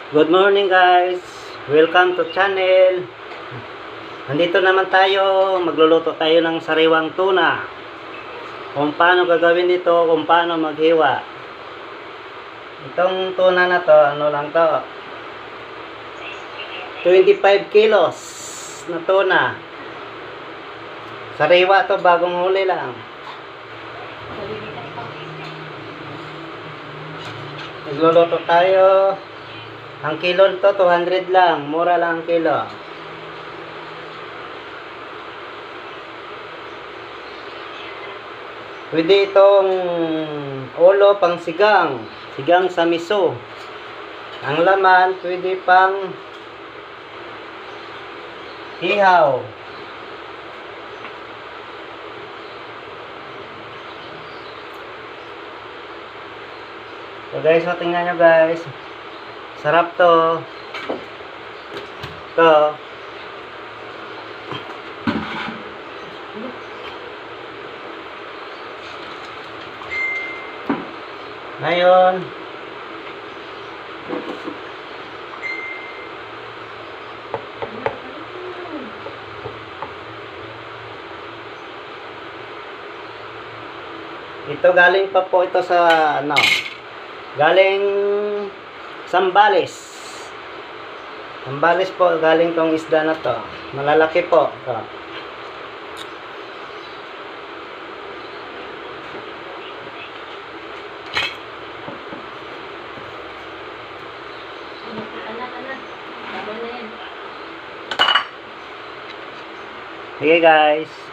Good morning guys, welcome to channel. Nandito naman tayo, magluluto tayo ng sariwang tuna. Kung paano gagawin ito, kung paano maghiwa. Itong tuna na to, ano lang to, 25 kilos na tuna. Sariwa to, bagong huli lang. Magluluto tayo. Ang kilo to 200 lang, mura lang ang kilo. Pwede itong ulo pang sigang, sigang sa miso. Ang laman pwede pang ihaw. So guys, so tingnan nyo guys. Sarap to. Ito. Ngayon, ito galing pa po ito sa ano, galing Sambales. Sambales po, galing tong isda na to. Malalaki po. Ito. Okay guys.